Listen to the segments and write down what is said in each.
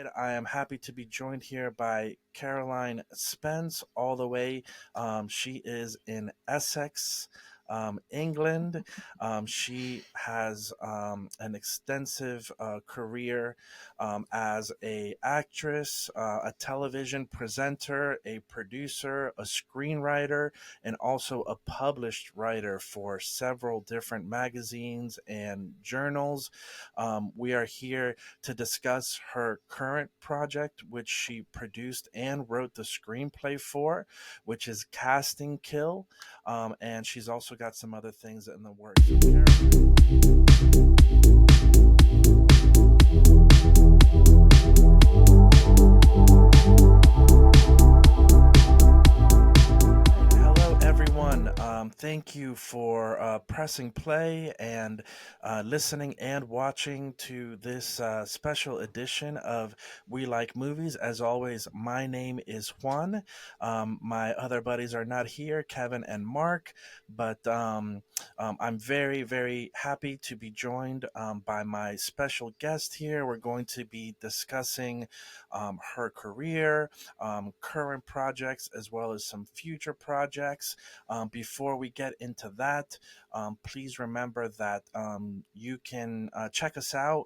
right, I am happy to be joined here by Caroline Spence, all the way. She is in Essex, England. She has an extensive career as a actress, a television presenter, a producer, a screenwriter, and also a published writer for several different magazines and journals. We are here to discuss her current project, which she produced and wrote the screenplay for, which is Casting Kill. And she's also got some other things in the works. So, hello, everyone. Thank you for pressing play and listening and watching to this special edition of We Like Movies. As always, my name is Juan. My other buddies are not here, Kevin and Mark, but I'm very, very happy to be joined by my special guest here. We're going to be discussing her career, current projects, as well as some future projects. Before we get into that, please remember that you can check us out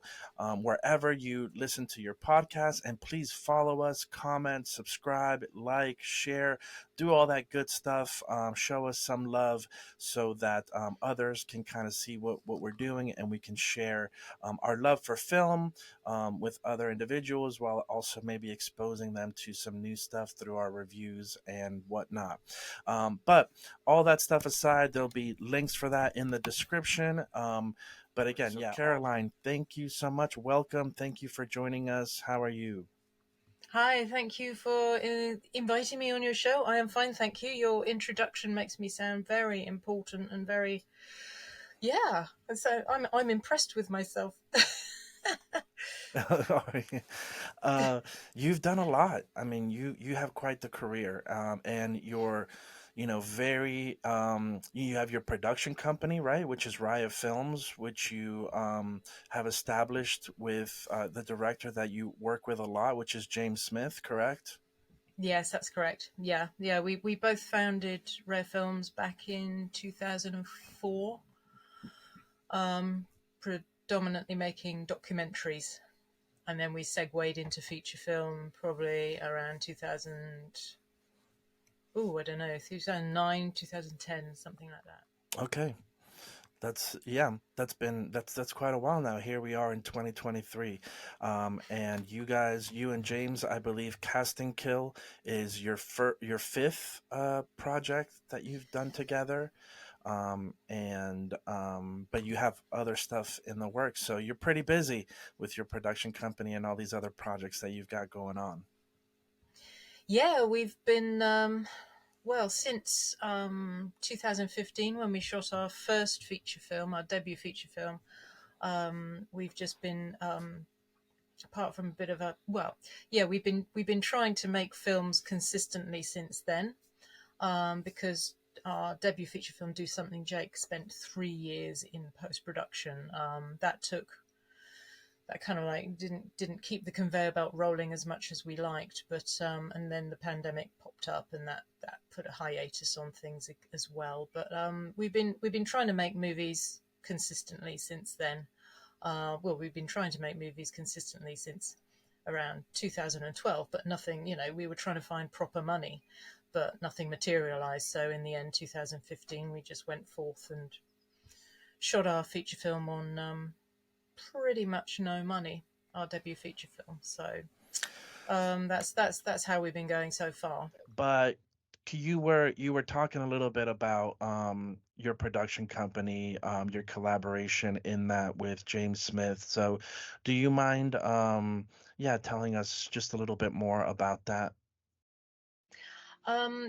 wherever you listen to your podcast, and please follow us, comment, subscribe, like, share, do all that good stuff. Show us some love so that others can kind of see what we're doing, and we can share our love for film with other individuals, while also maybe exposing them to some new stuff through our reviews and whatnot. But all that stuff aside, there'll be links for that in the description. But again, so yeah, Caroline, thank you so much. Welcome. Thank you for joining us. How are you? Hi, thank you for inviting me on your show. I am fine, thank you. Your introduction makes me sound very important and very, yeah. So I'm impressed with myself. uh, you've done a lot. I mean, you have quite the career, and you're, very. You have your production company, right? Which is Raya Films, which you have established with the director that you work with a lot, which is James Smith, correct? Yes, that's correct. Yeah. We both founded Rare Films back in 2004, predominantly making documentaries, and then we segued into feature film probably around 2000. Oh, I don't know, 2009, 2010, something like that. Okay. That's quite a while now. Here we are in 2023, and you and James, I believe, Casting Kill is your fifth project that you've done together, and but you have other stuff in the works, so you're pretty busy with your production company and all these other projects that you've got going on. Yeah, we've been well since 2015 when we shot our first feature film, our debut feature film. We've just been apart from a bit of a yeah, we've been trying to make films consistently since then, because our debut feature film, Do Something Jake, spent 3 years in post production. That kind of like didn't keep the conveyor belt rolling as much as we liked, but and then the pandemic popped up, and that put a hiatus on things as well. But we've been trying to make movies consistently since then. Well, we've been trying to make movies consistently since around 2012, but nothing. We were trying to find proper money, but nothing materialized. So in the end, 2015, we just went forth and shot our feature film on pretty much no money, our debut feature film. So that's how we've been going so far. But you were talking a little bit about your production company, your collaboration in that with James Smith. So, do you mind, yeah, telling us just a little bit more about that?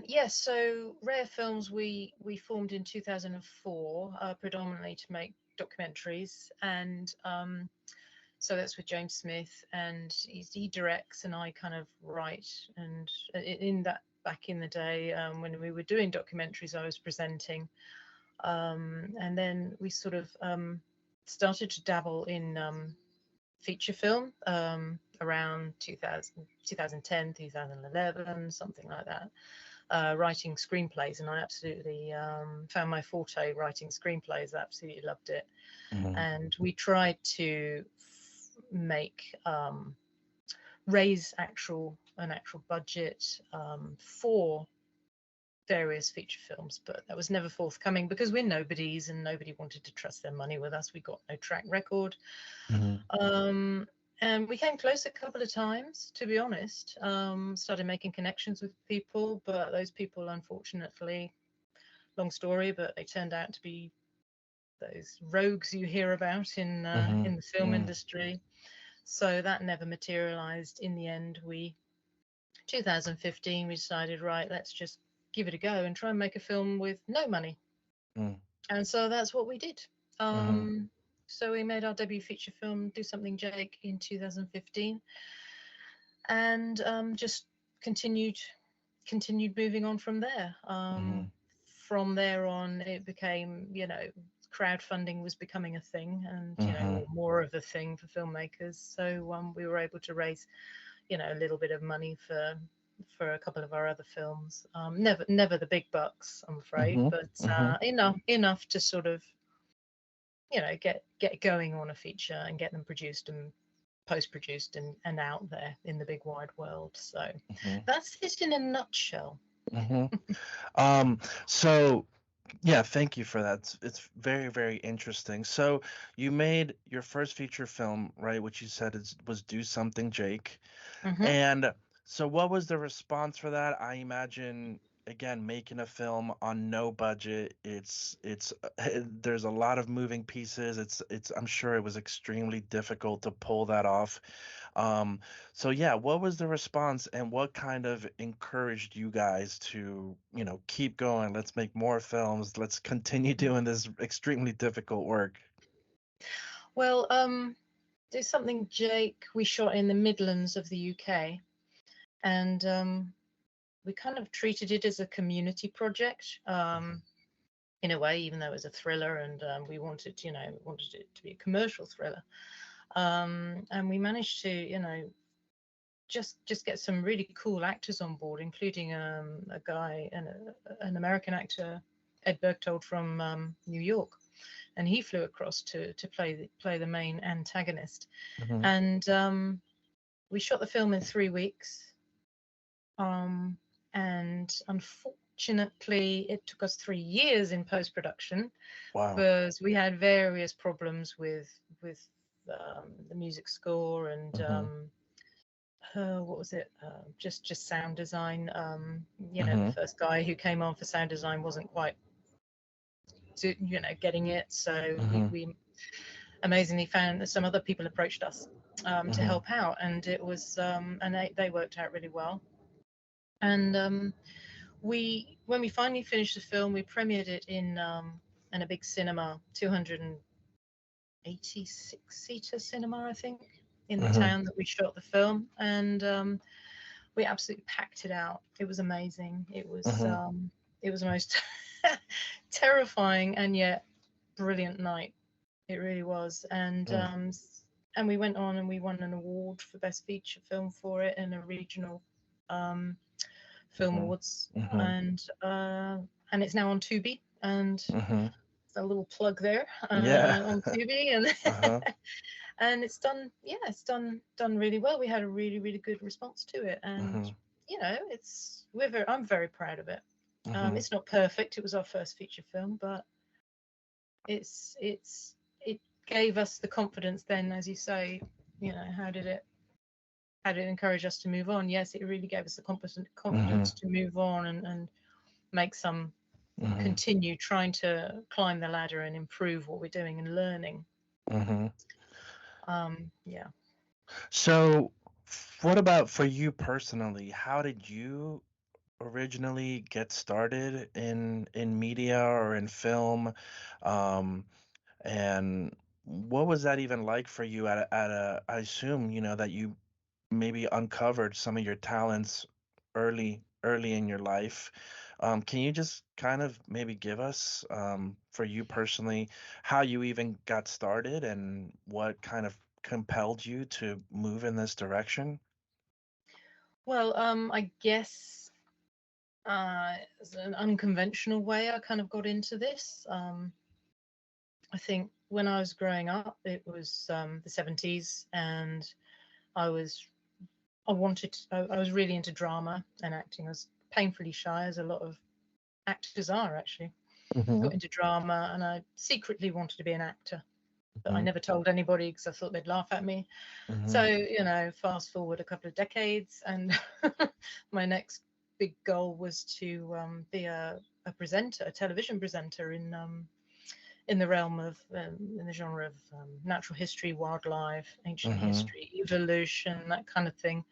Yes, so Rare Films we formed in 2004, predominantly to make documentaries, and so that's with James Smith, and he directs, and I kind of write. And in that, back in the day, when we were doing documentaries, I was presenting, and then we sort of started to dabble in feature film, around 2000, 2010, 2011, something like that, writing screenplays, and I absolutely found my forte writing screenplays. I absolutely loved it, Mhm. and we tried to make raise an actual budget for various feature films, but that was never forthcoming because we're nobodies and nobody wanted to trust their money with us. We got no track record. Mhm. Um, and we came close a couple of times, to be honest. Started making connections with people, but those people, unfortunately, long story, but they turned out to be those rogues you hear about Mhm. in the film Mhm. industry. So that never materialized. In the end, we 2015 we decided, right, let's just give it a go and try and make a film with no money. Mhm. And so that's what we did. Mhm. So we made our debut feature film, Do Something Jake, in 2015, and just continued continued moving on from there. Mhm. From there on, it became, crowdfunding was becoming a thing, and Mhm. or more of a thing for filmmakers. So we were able to raise, a little bit of money for a couple of our other films. Never the big bucks, I'm afraid, Mhm. but Mhm. enough to sort of get going on a feature and get them produced and post produced and out there in the big wide world. So Mhm. that's it in a nutshell. Mhm. Um, so yeah, thank you for that. It's very, very interesting. So you made your first feature film, right, which you said was Do Something Jake. Hmm. And so what was the response for that? I imagine again making a film on no budget, it's there's a lot of moving pieces. It's I'm sure it was extremely difficult to pull that off. Um so yeah, what was the response and what kind of encouraged you guys to, keep going, let's make more films, let's continue doing this extremely difficult work? Well, there's something, Jake, we shot in the Midlands of the UK, and we kind of treated it as a community project. In a way, even though it was a thriller, and we wanted, wanted it to be a commercial thriller, and we managed to, just get some really cool actors on board, including a guy and an American actor, Ed Berchtold from New York, and he flew across to play the main antagonist. Hmm. And we shot the film in 3 weeks, um, and unfortunately, it took us 3 years in post production Wow. because we had various problems with the music score and Hmm. what was it? Just sound design. The Hmm. first guy who came on for sound design wasn't quite, getting it. So we, Hmm. we amazingly found that some other people approached us to Hmm. help out, and it was and they worked out really well. And we when we finally finished the film, we premiered it in a big cinema, 286-seater cinema, I think, in the Hmm. town that we shot the film, and we absolutely packed it out. It was amazing. Hmm. It was the most terrifying and yet brilliant night. It really was. And we went on and we won an award for best feature film for it in a regional um, film Hmm. awards, Hmm. and it's now on Tubi, and Hmm. a little plug there Yeah. on Tubi, and Uh-huh. and it's done. Yeah, it's done really well. We had a really really good response to it, and Hmm. I'm very proud of it. Hmm. It's not perfect. It was our first feature film, but it gave us the confidence. Then, as you say, how did it encourage us to move on? Yes, it really gave us the Hmm. confidence to move on and make some Hmm. continue trying to climb the ladder and improve what we're doing and learning. Hmm. Yeah. So, what about for you personally? How did you originally get started in media or in film? Um, and what was that even like for you I assume, that you maybe uncovered some of your talents early in your life. Can you just kind of maybe give us, for you personally, how you even got started and what kind of compelled you to move in this direction? Well, I guess it's an unconventional way I kind of got into this. I think when I was growing up, it was the 70s, and I was I was really into drama and acting. I was painfully shy, as a lot of actors are actually. Hmm. Got into drama, and I secretly wanted to be an actor, but I Hmm. never told anybody because I thought they'd laugh at me. So, Hmm. fast forward a couple of decades, and my next big goal was to be a presenter, a television presenter in the realm of in the genre of natural history, wildlife, ancient Hmm. history, evolution, that kind of thing.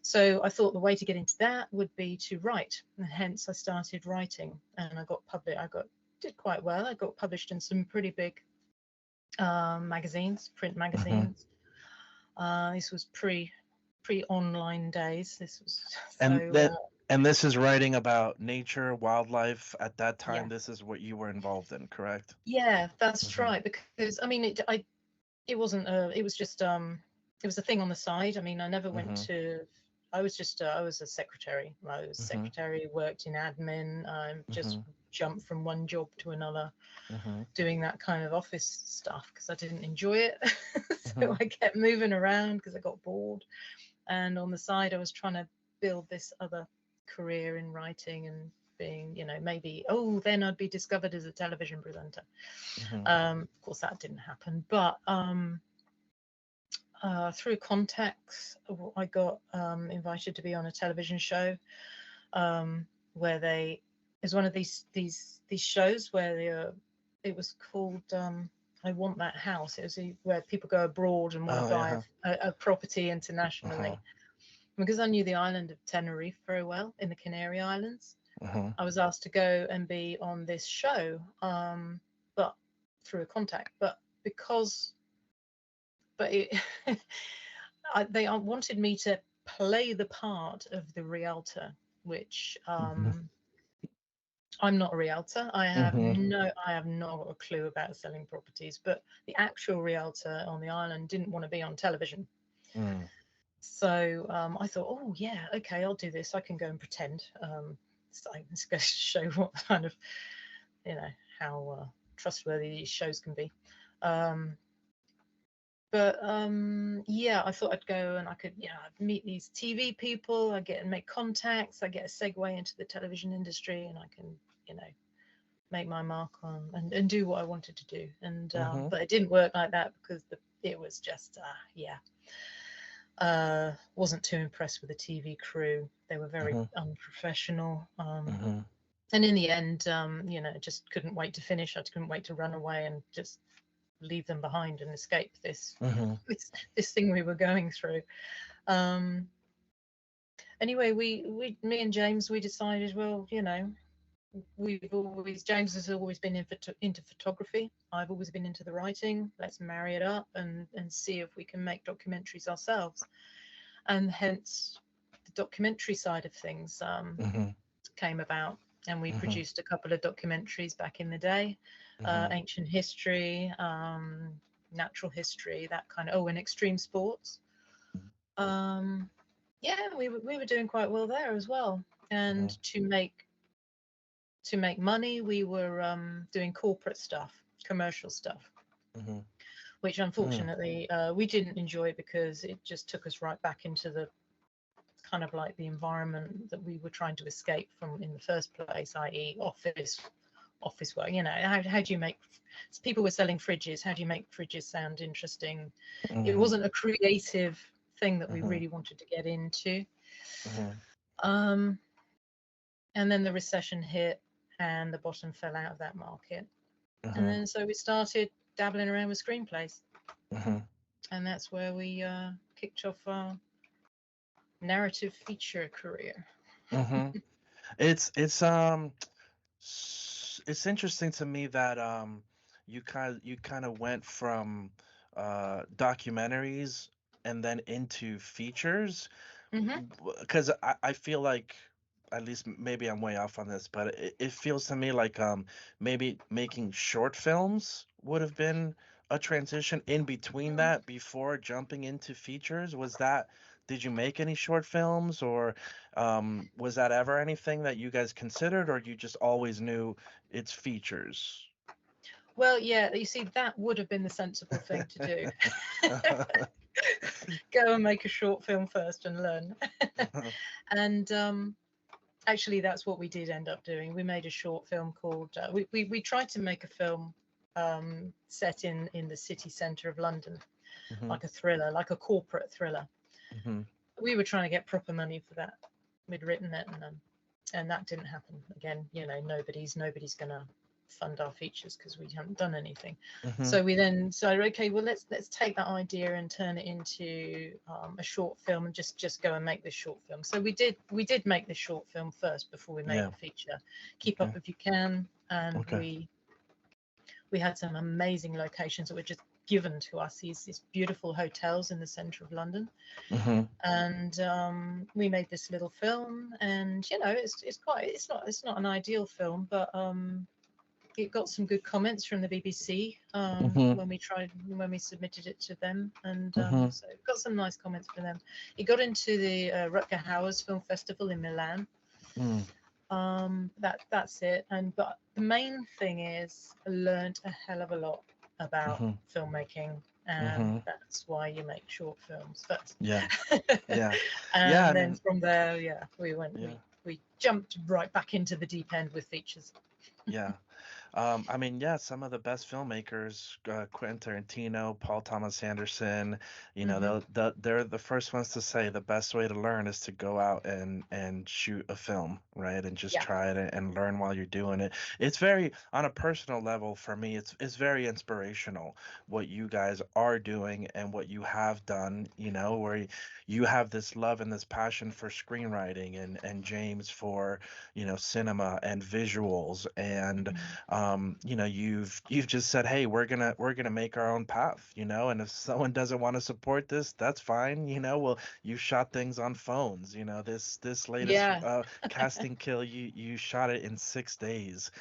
So I thought the way to get into that would be to write, and hence I started writing, and I got published. Did quite well. I got published in some pretty big magazines, print Hmm. magazines. This was pre online days. This was And so that and this is writing about nature, wildlife. At that time, yeah, this is what you were involved in, correct? yeah, that's Hmm. right. Because I mean, it wasn't it was just it was a thing on the side. I mean, I never went Hmm. to. I was just I was a secretary. I was Hmm. secretary, worked in admin. Just Hmm. jumped from one job to another, Hmm. doing that kind of office stuff because I didn't enjoy it. So Hmm. I kept moving around because I got bored. And on the side, I was trying to build this other career in writing and being, maybe, oh, then I'd be discovered as a television presenter. Hmm. Of course, that didn't happen. But through contacts, I got invited to be on a television show where they it was one of these shows where it was called I Want That House. It was where people go abroad and want to Oh buy yeah. a property Uh-huh. internationally. Because I knew the island of Tenerife very well in the Canary Islands, Uh-huh. I was asked to go and be on this show, but through a contact. Because, but it, they wanted me to play the part of the realtor, which Hmm. I'm not a realtor. Hmm. I have not a clue about selling properties. But the actual realtor on the island didn't want to be on television. Mm. So I thought, oh yeah, okay, I'll do this. I can go and pretend. So let's go show what kind of, you know, how trustworthy these shows can be. Um, but yeah, I thought I'd go and I could, I'd meet these TV people. I get and make contacts. I get a segue into the television industry, and I can, you know, make my mark on and do what I wanted to do. And Hmm. but it didn't work like that because it was just yeah. Wasn't too impressed with the TV crew. They were very Hmm. unprofessional. Hmm. And in the end, just couldn't wait to finish. I couldn't wait to run away and just leave them behind and escape Hmm. this thing we were going through. Um, anyway, me and James, we decided, well, we've always James has always been into photography. I've always been into the writing. Let's marry it up and see if we can make documentaries ourselves. And hence the documentary side of things Hmm. came about, and we Hmm. produced a couple of documentaries back in the day, Hmm. ancient history, natural history, that kind of, and extreme sports. um, yeah, we were doing quite well there as well. And Hmm. to make money, we were doing corporate stuff, commercial stuff, Hmm. which Hmm. unfortunately we didn't enjoy because it just took us right back into the kind of like the environment that we were trying to escape from in the first place, i.e., office work. How do you make people were selling fridges? How do you make fridges sound interesting? It Hmm. wasn't a creative thing that we Hmm. really wanted to get into. Hmm. Um, and then the recession hit, and the bottom fell out of that market. And Hmm. then so we started dabbling around with screenplays, Hmm. and that's where we kicked off our narrative feature career. Hmm. It's interesting to me that you kind of went from documentaries and then into features, Hmm. because I feel like, at least maybe I'm way off on this, but it feels to me like maybe making short films would have been a transition in between that before jumping into features? Did you make any short films, or was that ever anything that you guys considered, or you just always knew it's features? Well, yeah, you see, that would have been the sensible thing to do. Go and make a short film first and learn. And actually, that's what we did end up doing. We made a short film called. We tried to make a film set in the city centre of London, Hmm. like a thriller, like a corporate thriller. Hmm. We were trying to get proper money for that. We'd written it, and that didn't happen. Again, nobody's gonna fund our features because we haven't done anything. Hmm. So we then decided, okay, well, let's take that idea and turn it into a short film, and just go and make this short film. So we did make this short film first before we made Yeah. the feature. Keep Okay. Up If You Can, and Okay. we had some amazing locations that were just given to us, these beautiful hotels in the centre of London. Hmm. And we made this little film, and it's not an ideal film, but it got some good comments from the BBC Hmm. when we submitted it to them, and Hmm. so it got some nice comments from them. It got into the Rutger Hauer's Film Festival in Milan. Mm. That's it. And but the main thing is, I learned a hell of a lot about Hmm. filmmaking, and Hmm. that's why you make short films first. Yeah. Yeah. Yeah. I And then mean, from there, yeah, we went we yeah. we jumped right back into the deep end with features. Yeah. I mean, yeah, some of the best filmmakers, Quentin Tarantino, Paul Thomas Anderson, Hmm. they're the first ones to say the best way to learn is to go out and shoot a film, right? And just Yeah. try it and learn while you're doing it. It's very, on a personal level for me, it's very inspirational what you guys are doing and what you have done, where you have this love and this passion for screenwriting, and James for, cinema and visuals, and Hmm. you've just said, hey, we're gonna make our own path, and if someone doesn't want to support this, that's fine. Well, you shot things on phones. This latest Yeah. casting kill, you shot it in 6 days,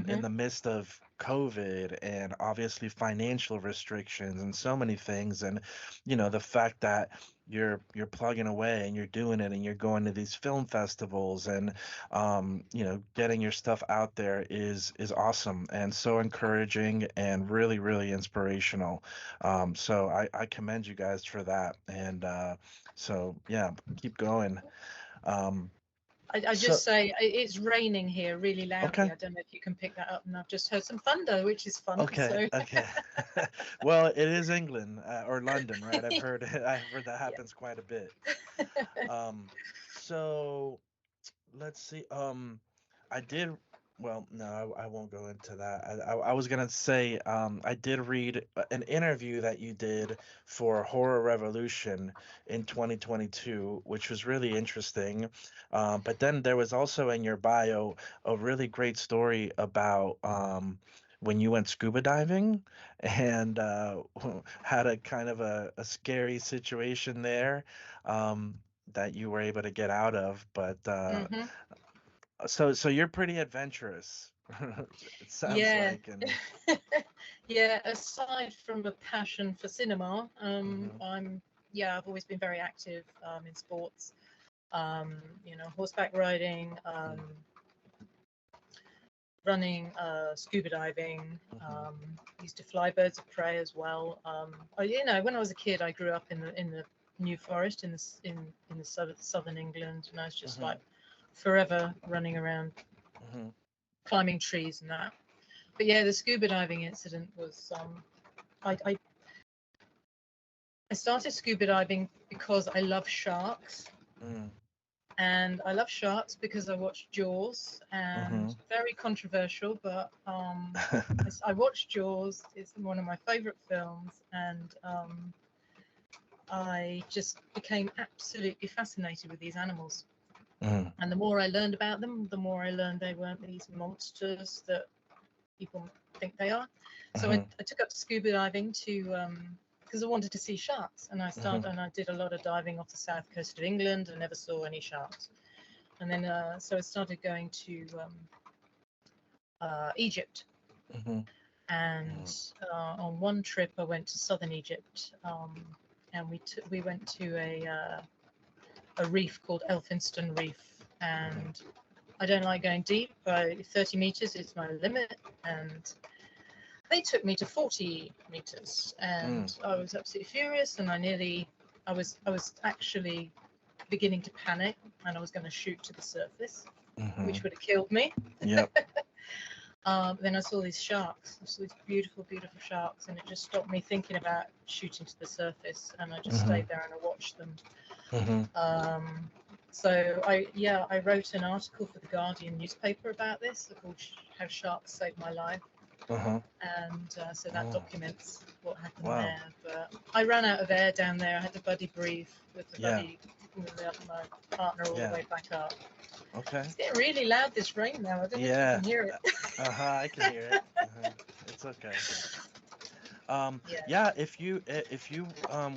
in Hmm. the midst of COVID and obviously financial restrictions and so many things. And the fact that you're plugging away and you're doing it and you're going to these film festivals, and getting your stuff out there is awesome and so encouraging and really, really inspirational. So I commend you guys for that. And so yeah, keep going. Um, I so just say it's raining here really loudly. okay. I don't know if you can pick that up, and I've just heard some thunder, which is fun. Okay, So okay. Well, it is England, or London, right? I've yeah. heard I've heard that happens quite a bit. Um, so let's see. I did. Well, no, I won't go into that. I was gonna say, I did read an interview that you did for Horror Revolution in 2022, which was really interesting. But then there was also in your bio a really great story about when you went scuba diving, and had a kind of a scary situation there. That you were able to get out of. But Hmm. so you're pretty adventurous, it sounds Yeah. like. And Yeah, aside from a passion for cinema, mhm, I've always been very active in sports. Horseback riding, mm, running, scuba diving. mhm, Used to fly birds of prey as well. When I was a kid, I grew up in the New Forest in the southern England, and I was just mhm, like forever running around, mhm, climbing trees and that. But yeah, the scuba diving incident was I, I I started scuba diving because I love sharks. mm, And I love sharks because I watched Jaws, and mhm, very controversial, but I watched Jaws. It's one of my favorite films, and I just became absolutely fascinated with these animals. mm, And the more I learned about them, the more I learned they weren't these monsters that people think they are. So I, mhm, I took up scuba diving to because I wanted to see sharks, and mhm, I did a lot of diving off the south coast of England and never saw any sharks. And then so I started going to Egypt, mhm, And on one trip, I went to southern Egypt, and we went to a reef called Elphinstone Reef, and I don't like going deep. 30 meters is my limit, and they took me to 40 meters, and I was absolutely furious, and I was actually beginning to panic, and I was going to shoot to the surface, which would have killed me. Yep. Then I saw these sharks. I saw these beautiful, beautiful sharks, and it just stopped me thinking about shooting to the surface. And I just stayed there and I watched them. So I wrote an article for the Guardian newspaper about this, called "How Sharks Saved My Life," and so that documents what happened there. But I ran out of air down there. I had to buddy breathe with my partner all the way back up. Okay. It's getting really loud, this rain now. I don't know if you can hear it. I can hear it. It's okay. If you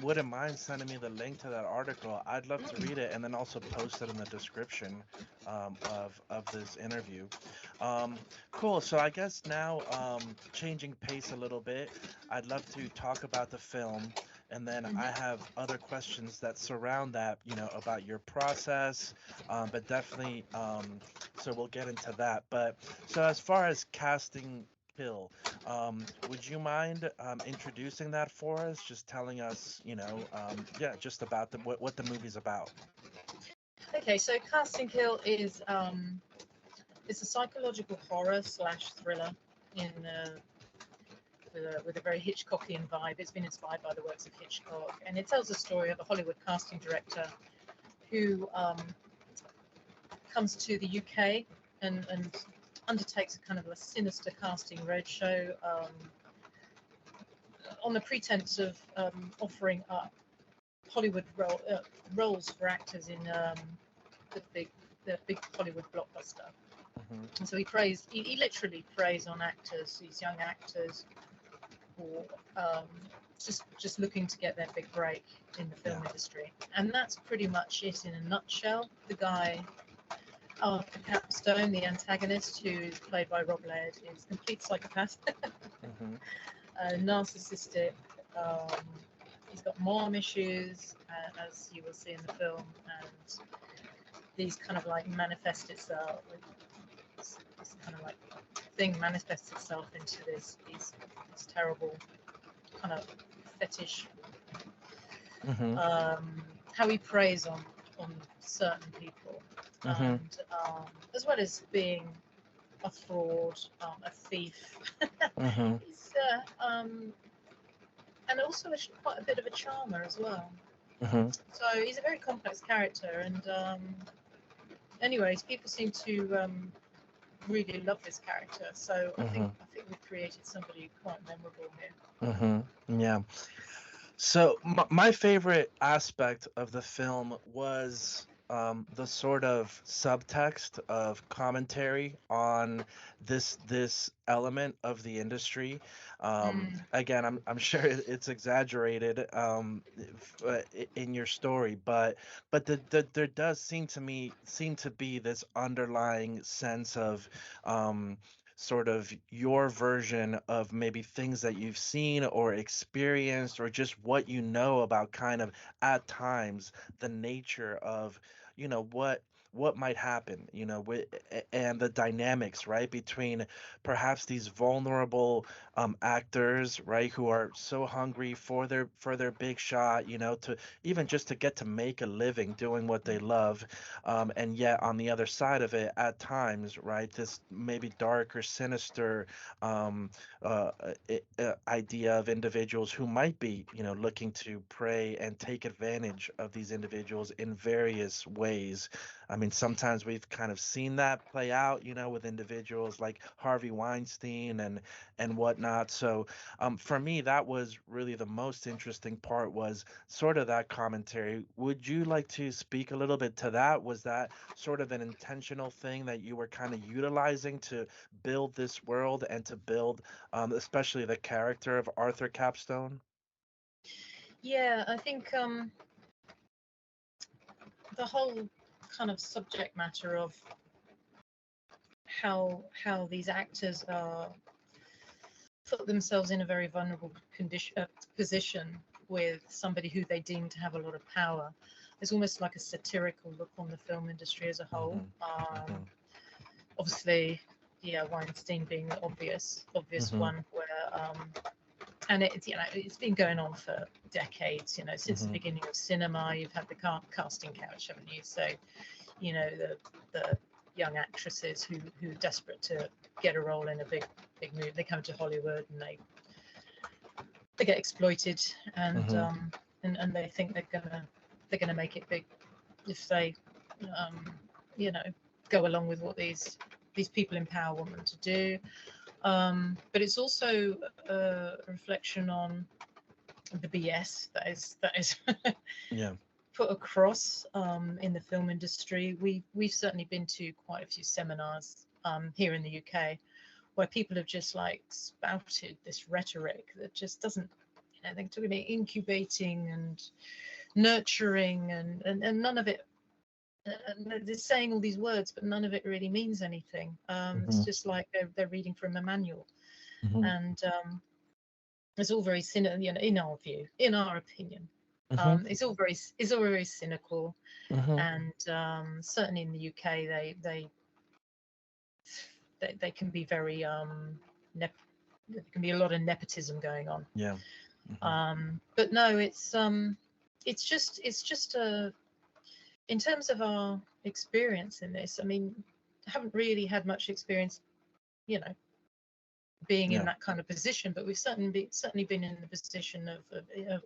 wouldn't mind sending me the link to that article, I'd love to read it and then also post it in the description of this interview. Cool. So I guess now changing pace a little bit, I'd love to talk about the film, and then I have other questions that surround that, about your process, but definitely so we'll get into that. But so as far as casting Kill, would you mind introducing that for us? Just telling us, just about what the movie's about. Okay, so Casting Kill is it's a psychological horror slash thriller in with a very Hitchcockian vibe. It's been inspired by the works of Hitchcock, and it tells the story of a Hollywood casting director who comes to the UK and undertakes a kind of a sinister casting roadshow on the pretense of offering up Hollywood roles for actors in the big Hollywood blockbuster. And so he literally preys on actors, these young actors, or just looking to get their big break in the film industry. And that's pretty much it in a nutshell. The guy, Arthur Capstone, the antagonist, who is played by Rob Laird, is a complete psychopath, narcissistic. He's got mom issues, as you will see in the film, and these kind of like manifest itself. This kind of like thing manifests itself into this terrible kind of fetish. How he preys on certain people, and as well as being a fraud, a thief. He's and also quite a bit of a charmer as well. So he's a very complex character, and anyways, people seem to really love this character. So I think we've created somebody quite memorable here. Yeah. So my favorite aspect of the film was the sort of subtext of commentary on this element of the industry. Again, I'm sure it's exaggerated in your story, but there does seem to be this underlying sense of sort of your version of maybe things that you've seen or experienced, or just what you know about kind of at times the nature of what might happen, and the dynamics, right, between perhaps these vulnerable actors, right, who are so hungry for their big shot, to even just to get to make a living doing what they love, and yet on the other side of it, at times, right, this maybe dark or sinister idea of individuals who might be, looking to prey and take advantage of these individuals in various ways. I mean, sometimes we've kind of seen that play out, with individuals like Harvey Weinstein and whatnot. So for me, that was really the most interesting part, was sort of that commentary. Would you like to speak a little bit to that? Was that sort of an intentional thing that you were kind of utilizing to build this world and to build especially the character of Arthur Capstone? Yeah, I think the whole kind of subject matter of how these actors are put themselves in a very vulnerable position with somebody who they deem to have a lot of power. There's almost like a satirical look on the film industry as a whole. Obviously, yeah, Weinstein being the obvious one, where and it's been going on for decades. Since the beginning of cinema, you've had the casting couch, haven't you? So, the young actresses who are desperate to get a role in a big movie, they come to Hollywood and they get exploited, and and they think they're gonna make it big if they you know go along with what these people in power want them to do. But it's also a reflection on the BS that is Yeah. put across in the film industry. We've certainly been to quite a few seminars here in the UK where people have just like spouted this rhetoric that just doesn't, they're talking about incubating and nurturing, and none of it. They're saying all these words, but none of it really means anything. It's just like they're reading from a manual, and it's all very cynical. In our view, in our opinion, it's all very cynical, and certainly in the UK, they can be very there can be a lot of nepotism going on. Yeah. But no, it's just a, in terms of our experience in this, I mean, I haven't really had much experience, being in that kind of position, but we've certainly been in the position of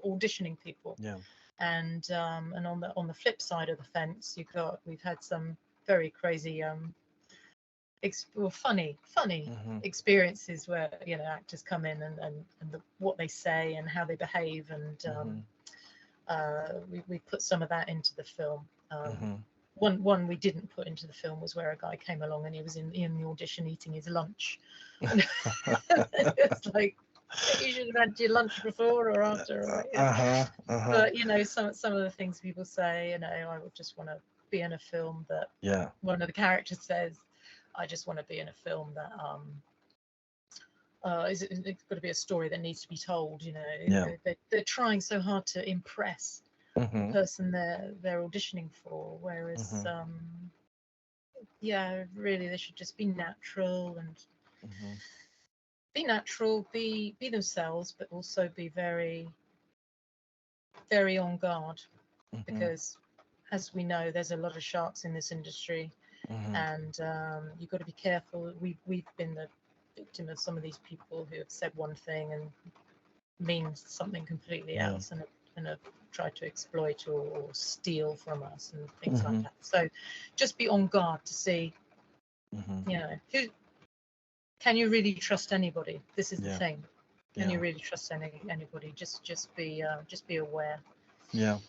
auditioning people. Yeah. And on the flip side of the fence, we've had some very crazy funny experiences where actors come in and what they say and how they behave, and we put some of that into the film. One we didn't put into the film was where a guy came along and he was in the audition eating his lunch. It's like, you should have had your lunch before or after, right? But some of the things people say, I would just want to be in a film that, one of the characters says, I just want to be in a film that it's got to be a story that needs to be told. They're trying so hard to impress the person they're auditioning for, whereas really they should just be natural and be themselves, but also be very, very on guard, because as we know, there's a lot of sharks in this industry, and you've got to be careful. We've been the victim of some of these people who have said one thing and means something completely else, and have tried to exploit or steal from us and things like that. So just be on guard to see, who can you really trust anybody? This is the thing. Can you really trust anybody? Just be aware. Yeah.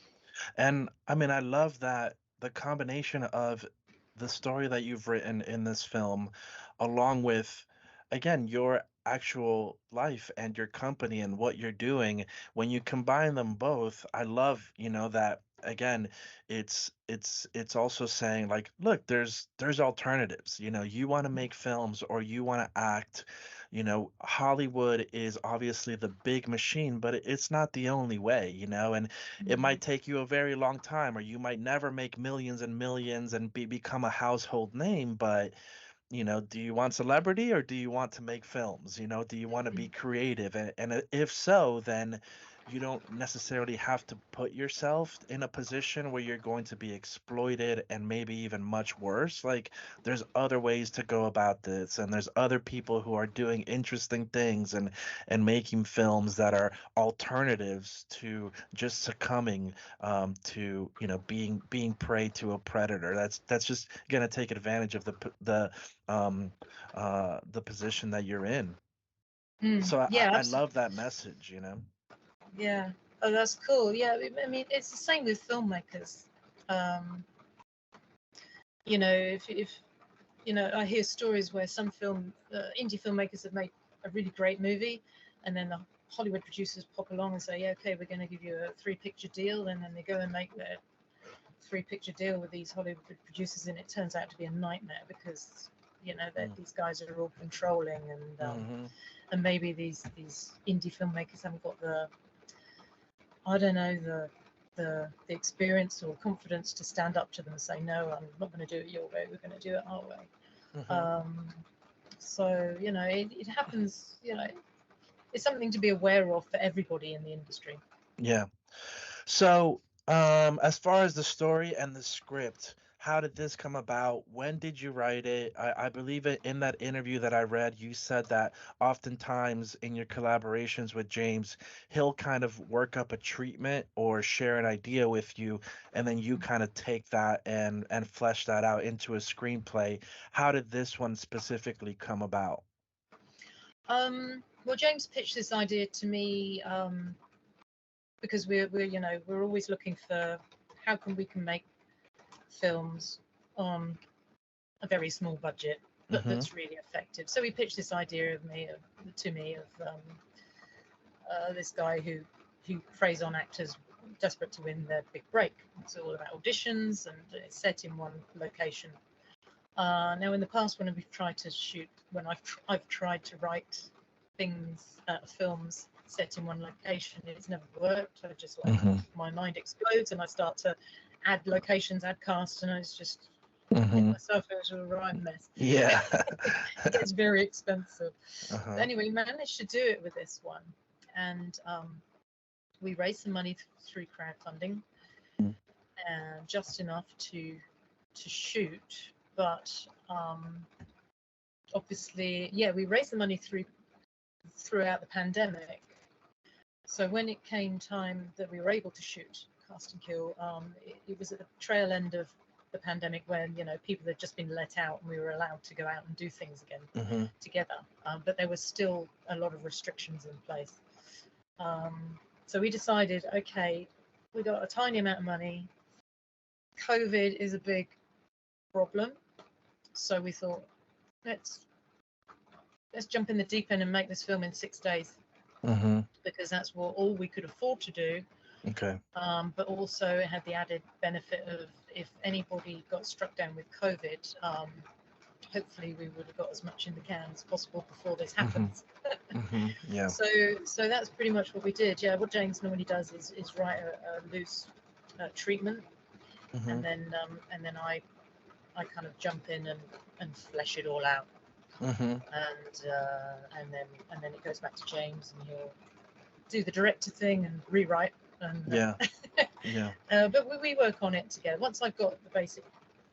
And I mean, I love that the combination of the story that you've written in this film, along with, again, your actual life and your company and what you're doing, when you combine them both, I love, that again, it's also saying like, look, there's alternatives. You want to make films or you want to act, Hollywood is obviously the big machine, but it's not the only way, and it might take you a very long time, or you might never make millions and millions and become a household name, but do you want celebrity or do you want to make films? Do you want to be creative? And if so, then you don't necessarily have to put yourself in a position where you're going to be exploited and maybe even much worse. Like, there's other ways to go about this, and there's other people who are doing interesting things and making films that are alternatives to just succumbing to being prey to a predator. That's just gonna take advantage of the position that you're in. So I love that message, Yeah. Oh, that's cool. Yeah, I mean, it's the same with filmmakers. If I hear stories where some indie filmmakers have made a really great movie, and then the Hollywood producers pop along and say, yeah, okay, we're going to give you a 3-picture deal, and then they go and make their 3-picture deal with these Hollywood producers, and it turns out to be a nightmare because You know, that these guys are all controlling, Mm-hmm. and maybe these indie filmmakers haven't got the, I don't know, the experience or confidence to stand up to them and say, no, I'm not going to do it your way. We're going to do it our way. Mm-hmm. Um, so you know, it happens. You know, it's something to be aware of for everybody in the industry. Yeah. So, as far as the story and the script, how did this come about? When did you write it? I believe it in that interview that I read, you said that oftentimes in your collaborations with James, he'll kind of work up a treatment or share an idea with you, and then you kind of take that and flesh that out into a screenplay. How did this one specifically come about? Well, James pitched this idea to me because we're you know we're always looking for how can make films on a very small budget, but Mm-hmm. that's really effective. So he pitched this idea to me of this guy who preys on actors desperate to win their big break. It's all about auditions, and it's set in one location. Now, in the past, when we've tried to shoot, when I've tried to write things, films set in one location, it's never worked. I just like Mm-hmm. my mind explodes, and I start to add locations, add cast, and it's just make Mm-hmm. myself into a right mess. Yeah. It gets very expensive. But Uh-huh. anyway, we managed to do it with this one, and we raised some money through crowdfunding, and just enough to shoot, but obviously, yeah, we raised the money throughout the pandemic. So when it came time that we were able to shoot Cast and Kill, it was at the trail end of the pandemic when people had just been let out and we were allowed to go out and do things again Mm-hmm. together. But there was still a lot of restrictions in place. So we decided, okay, we got a tiny amount of money. COVID is a big problem, so we thought let's let's jump in the deep end and make this film in 6 days Mm-hmm. because that's what all we could afford to do. Okay. But also it had the added benefit of if anybody got struck down with COVID, hopefully we would have got as much in the can as possible before this Mm-hmm. happens. Mm-hmm. Yeah. so so that's pretty much what we did. Yeah, what James normally does is write a loose treatment, Mm-hmm. and then I kind of jump in and flesh it all out, Mm-hmm. and then it goes back to James, and he'll do the director thing and rewrite. And Yeah. Yeah. but we work on it together. Once I've got the basic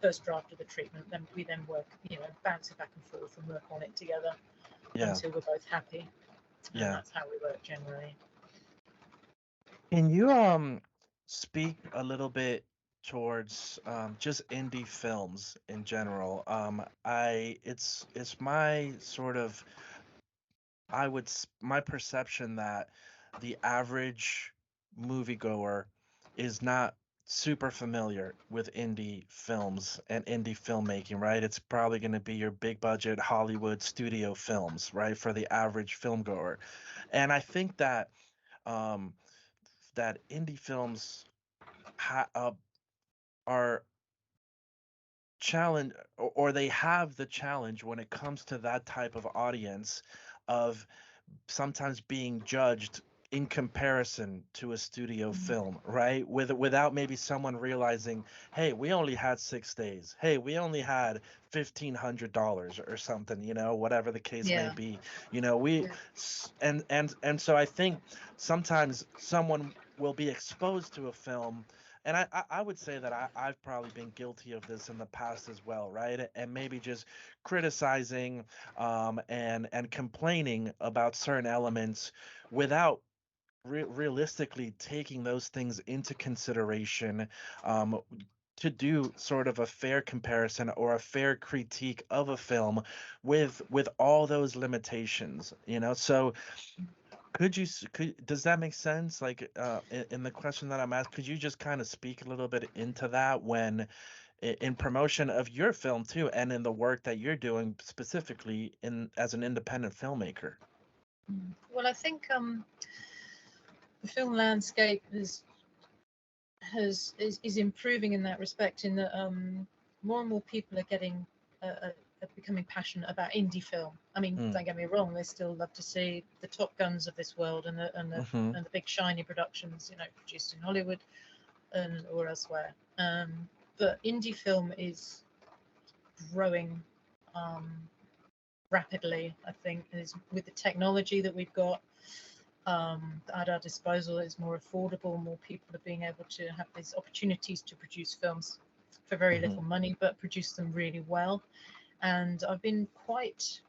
first draft of the treatment, then we then work, bounce it back and forth and work on it together Yeah. until we're both happy. And Yeah. that's how we work generally. Can you speak a little bit towards just indie films in general? I it's my sort of my perception that the average moviegoer is not super familiar with indie films and indie filmmaking, right? It's probably going to be your big budget Hollywood studio films, right, for the average film goer. And I think that um, that indie films are challenge or they have the challenge when it comes to that type of audience of sometimes being judged in comparison to a studio film, right? Without maybe someone realizing, hey, we only had 6 days. Hey, we only had $1,500 or something, whatever the case may Yeah, be. We yeah, and so I think sometimes someone will be exposed to a film. And I would say that I've probably been guilty of this in the past as well, right? And maybe just criticizing and complaining about certain elements without realistically taking those things into consideration um, to do sort of a fair comparison or a fair critique of a film with all those limitations, so does that make sense, like in the question that I'm asked, could you just kind of speak a little bit into that when in promotion of your film too, and in the work that you're doing specifically in as an independent filmmaker. well, I think the film landscape is improving in that respect, in that more and more people are getting a becoming passionate about indie film. I mean, Mm. don't get me wrong; they still love to see the Top Guns of this world and Mm-hmm. the big shiny productions, you know, produced in Hollywood and or elsewhere. But indie film is growing um, rapidly. I think is with the technology that we've got at our disposal, is more affordable. More people are being able to have these opportunities to produce films for very Mm-hmm. little money, but produce them really well. And I've been quite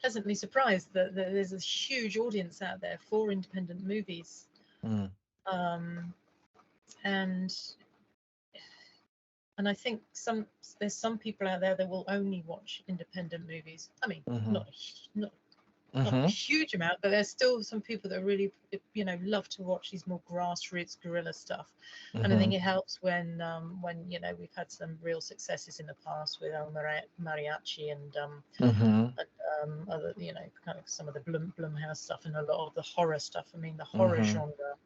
pleasantly surprised that there's a huge audience out there for independent movies. Mm. Um, and and I think there's some people out there that will only watch independent movies. I mean, Mm-hmm. not not a Mm-hmm. huge amount, but there's still some people that really, you know, love to watch these more grassroots guerrilla stuff. And I think Mm-hmm. it helps when you know we've had some real successes in the past with El Mariachi Mm-hmm. and other, you know, kind of some of the Blumhouse stuff and a lot of the horror stuff. I mean, the horror Mm-hmm. genre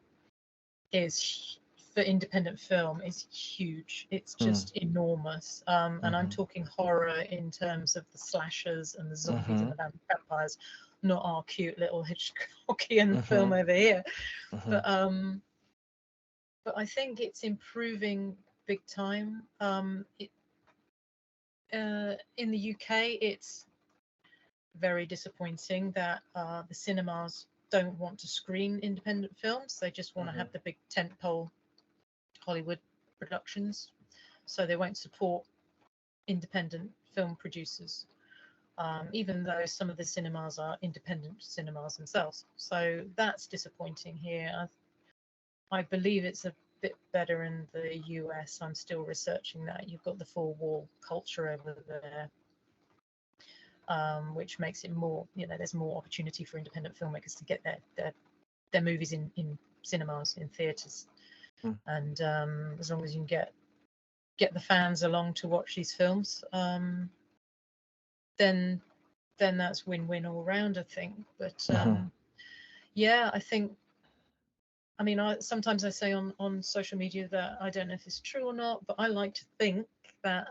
is for independent film is huge. It's Mm. just enormous. And I'm Mm-hmm. talking horror in terms of the slashers and the zombies and Mm-hmm. the vampires, not our cute little Hitchcockian film Mm-hmm. over here. Mm-hmm. But but I think it's improving big time. In the UK, it's very disappointing that the cinemas don't want to screen independent films. They just want to Mm-hmm. have the big tentpole Hollywood productions, so they won't support independent film producers, even though some of the cinemas are independent cinemas themselves. So that's disappointing here. I believe it's a bit better in the US. I'm still researching that. You've got the four wall culture over there, which makes it more, you know, there's more opportunity for independent filmmakers to get their movies in cinemas, in theatres. Mm. And as long as you can get the fans along to watch these films, then that's win-win all round, I think. But Mm-hmm. yeah, I think. I mean, sometimes I say on social media that I don't know if it's true or not, but I like to think that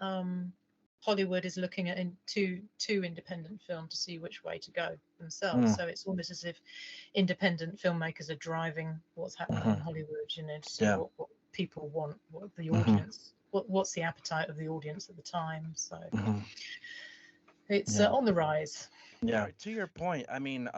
Hollywood is looking at two independent film to see which way to go themselves. Mm. So it's almost as if independent filmmakers are driving what's happening in Mm-hmm. Hollywood, you know, to see Yeah. what people want, what the Mm-hmm. audience, what's the appetite of the audience at the time. So Mm-hmm. it's Yeah. on the rise. Yeah, to your point, I mean,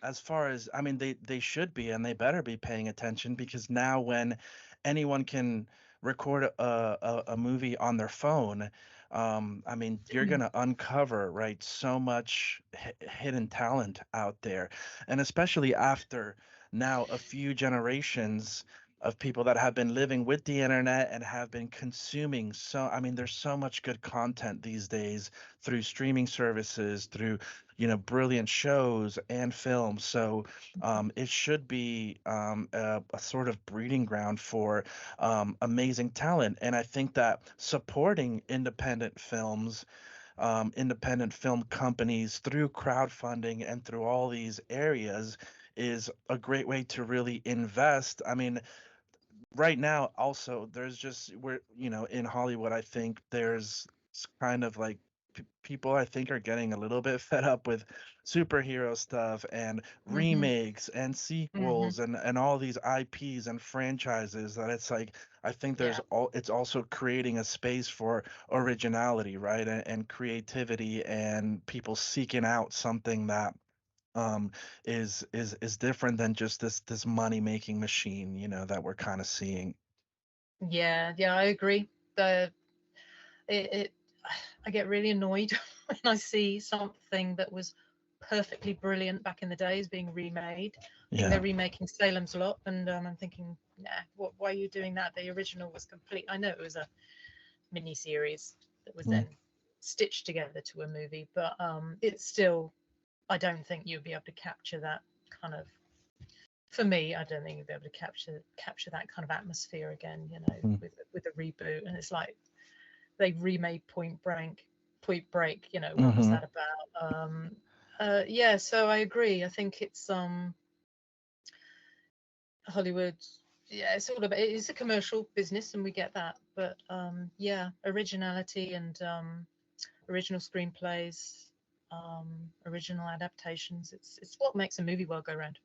as far as I mean, they should be and they better be paying attention because now when anyone can record a movie on their phone, I mean, you're Mm. gonna uncover, right, so much hidden talent out there, and especially after now a few generations of people that have been living with the internet and have been consuming so I mean there's so much good content these days through streaming services through brilliant shows and films. So it should be a sort of breeding ground for amazing talent. And I think that supporting independent film companies through crowdfunding and through all these areas is a great way to really invest. I mean, right now also there's just we're in Hollywood I think there's kind of like people I think are getting a little bit fed up with superhero stuff and Hmm. remakes and Hmm. sequels and all these IPs and franchises that it's like I think Yeah. it's also creating a space for originality, right? And creativity and people seeking out something that um is different than just this money making machine that we're kind of seeing. Yeah, yeah, I agree. The it I get really annoyed when I see something that was perfectly brilliant back in the days being remade. I think they're Yeah. remaking Salem's Lot, and I'm thinking, nah, why are you doing that? The original was complete. I know it was a mini series that was Mm, then stitched together to a movie, but it's still. I don't think you'll be able to capture that kind of. For me, I don't think you'll be able to capture that kind of atmosphere again. You know, mm, with a reboot, and it's like they remade Point Break. You know, what was mm-hmm, that about? Yeah, so I agree. I think it's Hollywood. Yeah, it's all about. It's a commercial business, and we get that. But yeah, originality and original screenplays, original adaptations. It's what makes a movie world go round.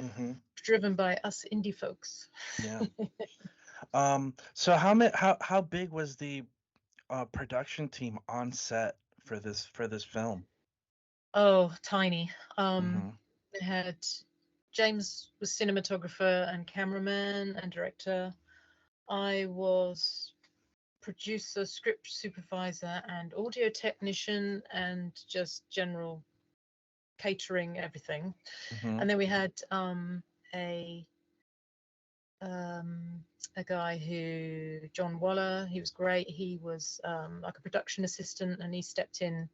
Hmm. Driven by us indie folks. Yeah. So how big was the production team on set for this film? Oh, tiny. Hmm. They had James was cinematographer and cameraman and director. I was producer, script supervisor, and audio technician, and just general catering, everything. Hmm. And then we had a um, a guy who John Waller. He was great. He was like a production assistant, and he stepped in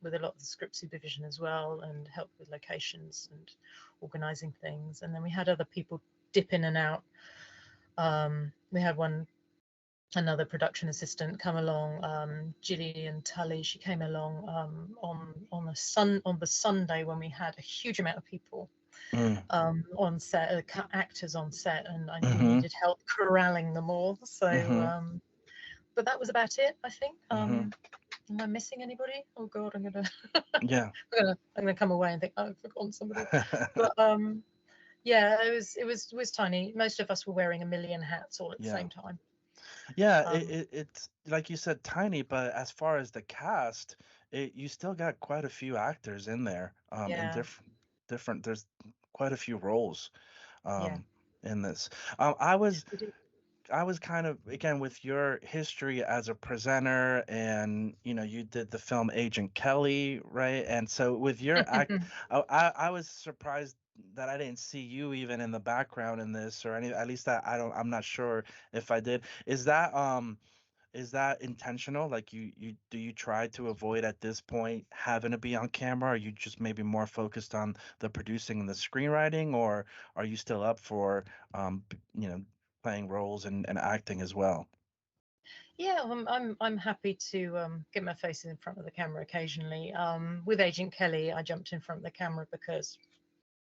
with a lot of the script supervision as well, and helped with locations and organizing things. And then we had other people dip in and out. We had another production assistant come along, Gillian Tully. She came along on the Sunday when we had a huge amount of people Mm. on set, actors on set, and we Hmm. needed help corralling them all. So, Hmm. but that was about it, I think. Hmm. Am I missing anybody? Oh God, Yeah. I'm gonna come away and think, oh, I've forgotten somebody. But yeah, it was tiny. Most of us were wearing a million hats all at the Yeah. same time. Yeah, Um, it's like you said, tiny, but as far as the cast, you still got quite a few actors in there, in yeah, different. There's quite a few roles, yeah, um, in this. I was we did. I was kind of, again, with your history as a presenter, and you did the film Agent Kelly, right? And so with your act, I was surprised that I didn't see you even in the background in this, or any, at least that I don't, I'm not sure if I did. Is that intentional? Like, do you try to avoid at this point having to be on camera? Are you just maybe more focused on the producing and the screenwriting, or are you still up for playing roles and acting as well? Yeah, I'm happy to get my face in front of the camera occasionally. With Agent Kelly, I jumped in front of the camera because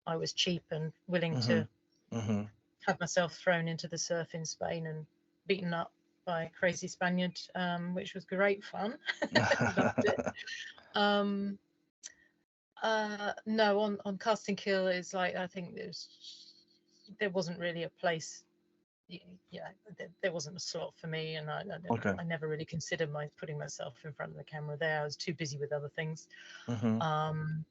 I was cheap and willing Mm-hmm. to Mm-hmm. have myself thrown into the surf in Spain and beaten up by a crazy Spaniard, which was great fun. Loved it. Um, no, on Casting Kill is like, I think there wasn't really a place. Yeah, there wasn't a slot for me, and Okay. I never really considered putting myself in front of the camera there. I was too busy with other things. Mm-hmm. Um,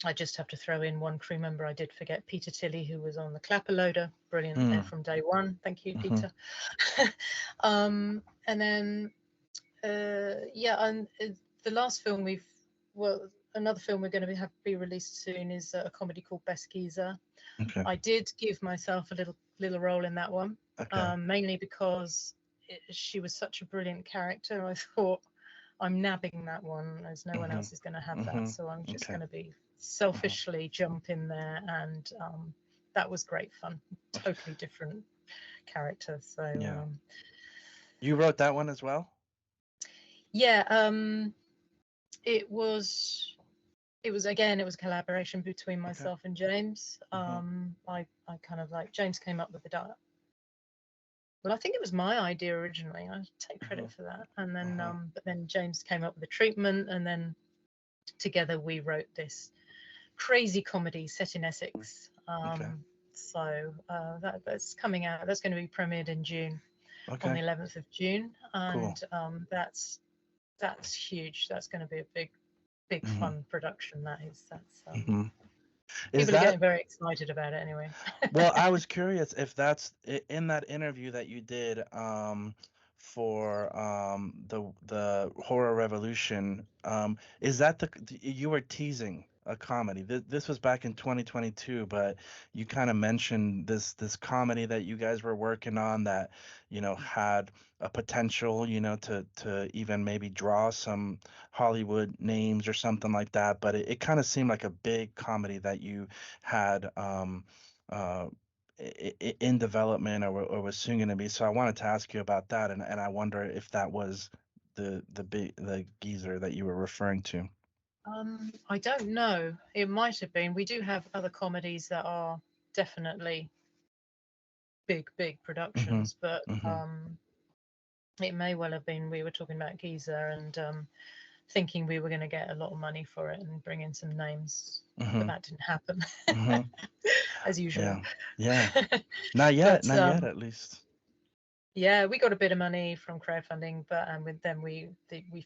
I just have to throw in one crew member. I did forget Peter Tilley, who was on the clapper loader, brilliant Mm. from day one. Thank you, Mm-hmm. Peter. And then yeah, and the last film well, another film we're going to be released soon is a comedy called Best Geezer. Okay. I did give myself a little role in that one, Okay. mainly because she was such a brilliant character. I thought I'm nabbing that one as no one Mm-hmm. else is going to have that, Mm-hmm. so I'm just Okay. going to be Mm-hmm. selfishly jump in there, and that was great fun. Okay. Totally different character. So Yeah. You wrote that one as well? yeah, it was it was a collaboration between Okay. myself and James. Mm-hmm. I kind of like James came up with well, I think it was my idea originally. I take Mm-hmm. credit for that. And then, Mm-hmm. but then James came up with the treatment, and then together we wrote this crazy comedy set in Essex. Okay. That's coming out. That's going to be premiered in June, on the Okay. 11th of June, Cool. and that's huge. That's going to be a big Mm-hmm. fun production. That's Mm-hmm. Is people are that getting very excited about it anyway. Well, I was curious if that's in that interview that you did, for the Horror Revolution. Is that you were teasing a comedy? This was back in 2022, but you kind of mentioned this comedy that you guys were working on that had a potential, to even maybe draw some Hollywood names or something like that. But it kind of seemed like a big comedy that you had. Uh, in development, or was soon going to be. So I wanted to ask you about that, and I wonder if that was the geezer that you were referring to. I don't know. It might have been. We do have other comedies that are definitely big Hmm. productions, but Hmm. It may well have been we were talking about Giza and thinking we were going to get a lot of money for it and bring in some names, but Mm-hmm. that didn't happen, Mm-hmm. as usual. Yeah. Yeah. Not yet. But Not yet, at least. yeah, we got a bit of money from crowdfunding, but with them we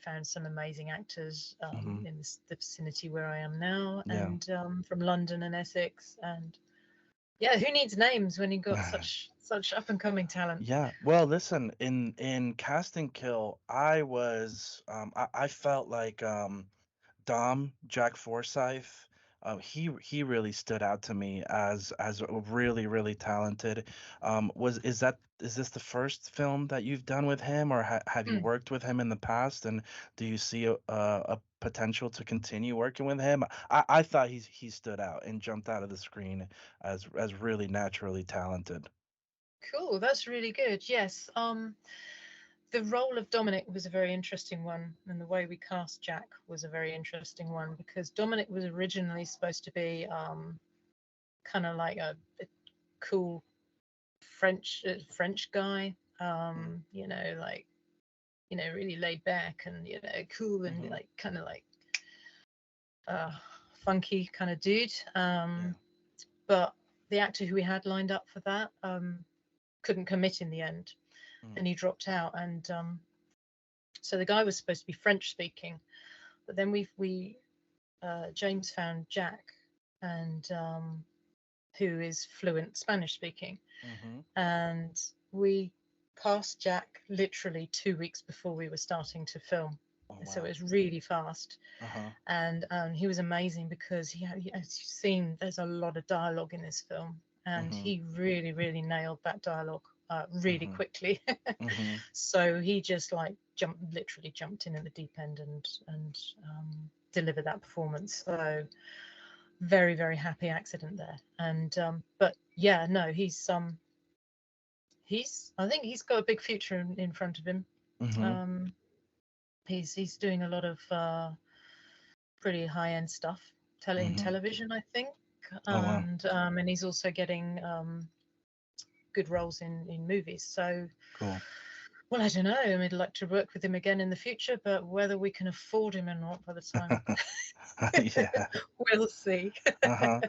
found some amazing actors Mm-hmm. in the vicinity where I am now, Yeah. and from London and Essex, and yeah, who needs names when you've got such up and coming talent? Yeah. Well, listen, in Casting Kill, I felt like Jack Forsyth, he really stood out to me as a really talented. Was is this the first film that you've done with him, or have you Mm, worked with him in the past? And do you see a potential to continue working with him? I thought he stood out and jumped out of the screen as really naturally talented. cool, that's really good. Yes, the role of Dominic was a very interesting one, and the way we cast Jack was a very interesting one because Dominic was originally supposed to be kind of like a cool French guy, like really laid back and cool and Mm-hmm. like kind of like uh, funky kind of dude. Yeah. But the actor who we had lined up for that couldn't commit in the end, Mm-hmm. and he dropped out. And so the guy was supposed to be French speaking, but then we James found Jack, and who is fluent Spanish speaking, Mm-hmm. and we cast Jack literally 2 weeks before we were starting to film. Oh So it wow. was really fast, Uh-huh. and he was amazing because as you've seen, there's a lot of dialogue in this film, and Mm-hmm. he really nailed that dialogue really Mm-hmm. quickly. Mm-hmm. So he just like literally jumped in at the deep end and delivered that performance. So very happy accident there. And but yeah, no, he's I think he's got a big future in front of him. Mm-hmm. Um, he's doing a lot of pretty high end stuff in Mm-hmm. television, I think, Oh wow. and he's also getting good roles in movies. So, Cool. well, I don't know. I mean, I'd like to work with him again in the future, but whether we can afford him or not by the time, Yeah. we'll see. Uh-huh.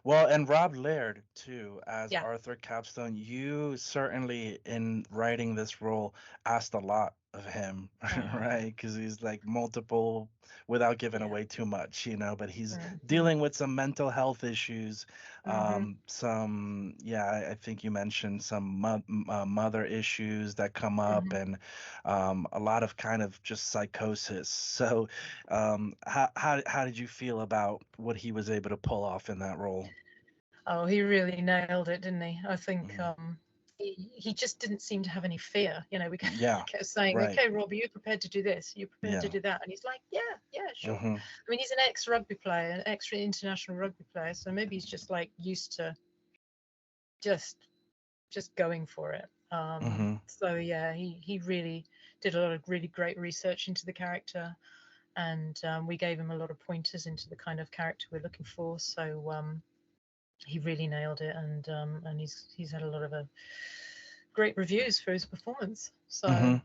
Well, and Rob Laird too, as Yeah. Arthur Capstone, you certainly in writing this role asked a lot of him, Mm, right? Because he's like multiple, without giving yeah. away too much, but he's Mm-hmm. dealing with some mental health issues, Mm-hmm. yeah, I think you mentioned some mother issues that come up, Mm-hmm. and a lot of kind of just psychosis. So, how did you feel about what he was able to pull off in that role? Oh, he really nailed it, didn't he? I think Hmm. he just didn't seem to have any fear. We Yeah, kept saying, right. "Okay, Rob, are you prepared to do this? Are you prepared to Yeah. do that?" And he's like, "Yeah, sure." Hmm. I mean, he's an ex-rugby player, an ex-international rugby player, so maybe he's just like used to just just going for it. Hmm. So yeah, he really did a lot of really great research into the character, and we gave him a lot of pointers into the kind of character we're looking for. So he really nailed it, and he's had a lot of great reviews for his performance. So Hmm.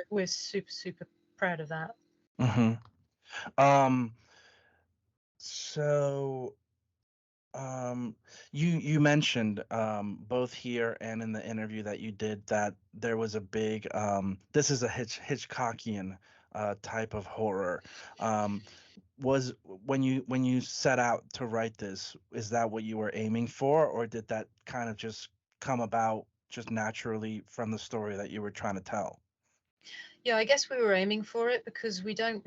we're super proud of that. Hmm. Um, so Um, you mentioned both here and in the interview that you did that there was a big this is a Hitchcockian type of horror. Um, was when you set out to write this, is that what you were aiming for, or did that kind of just come about just naturally from the story that you were trying to tell? Yeah, I guess we were aiming for it because we don't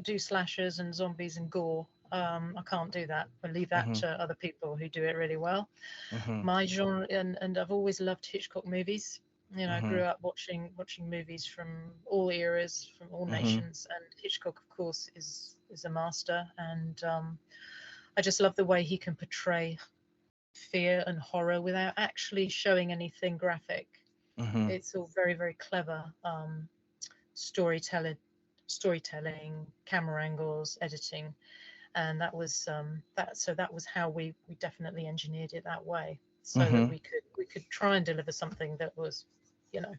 do slashers and zombies and gore. I can't do that. I leave that Mm-hmm. to other people who do it really well. Mm-hmm. My genre, and I've always loved Hitchcock movies. I Mm-hmm. grew up watching movies from all eras, from all Mm-hmm. nations, and Hitchcock, of course, is a master. And I just love the way he can portray fear and horror without actually showing anything graphic. Mm-hmm. It's all very clever storytelling, camera angles, editing, and that was that. So that was how we definitely engineered it that way, so that Mm-hmm. we could try and deliver something that was. you know,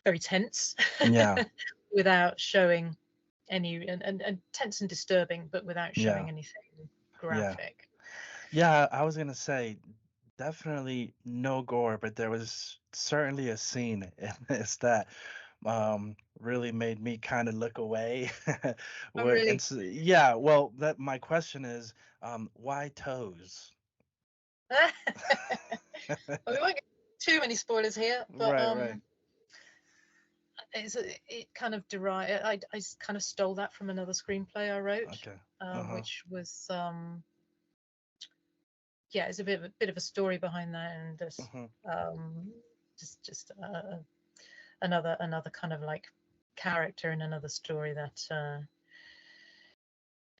very tense Yeah. without showing any, and tense and disturbing, but without Yeah. showing anything Yeah. graphic. Yeah, I was gonna say definitely no gore, but there was certainly a scene in this that really made me kind of look away. Oh, Where and really? so, yeah, well, that my question is, why toes? Well, we won't get too many spoilers here, but Right, right. it kind of derived. I kind of stole that from another screenplay I wrote, Okay. Uh-huh. which was yeah, it's a bit of a story behind that, and Uh-huh. um, just another kind of like character in another story that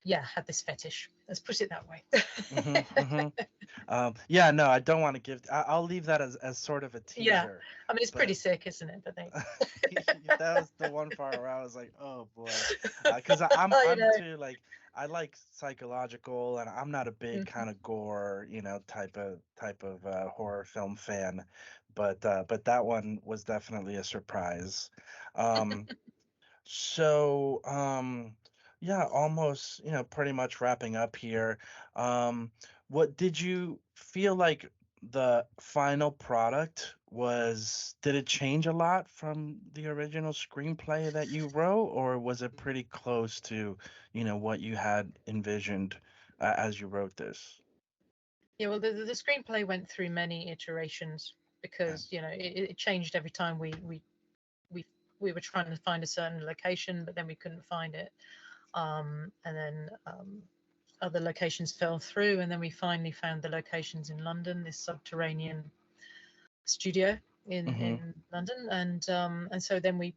yeah, had this fetish. Let's put it that way. Mm-hmm, mm-hmm. Yeah, no, I don't want to give. I'll leave that as sort of a Yeah, teaser, I mean it's pretty but sick, isn't it? But they, that was the one part where I was like, oh boy, because I'm oh, you I'm know, too like I like psychological, and I'm not a big mm. kind of gore, type of horror film fan, but that one was definitely a surprise. Um, so, yeah, almost, pretty much wrapping up here. What did you feel like the final product was? Did it change a lot from the original screenplay that you wrote, or was it pretty close to, what you had envisioned as you wrote this? Yeah. Well, the screenplay went through many iterations Okay. because it changed every time we we were trying to find a certain location, but then we couldn't find it. And then other locations fell through, and then we finally found the locations in London, this subterranean studio Mm-hmm. in London, and so then we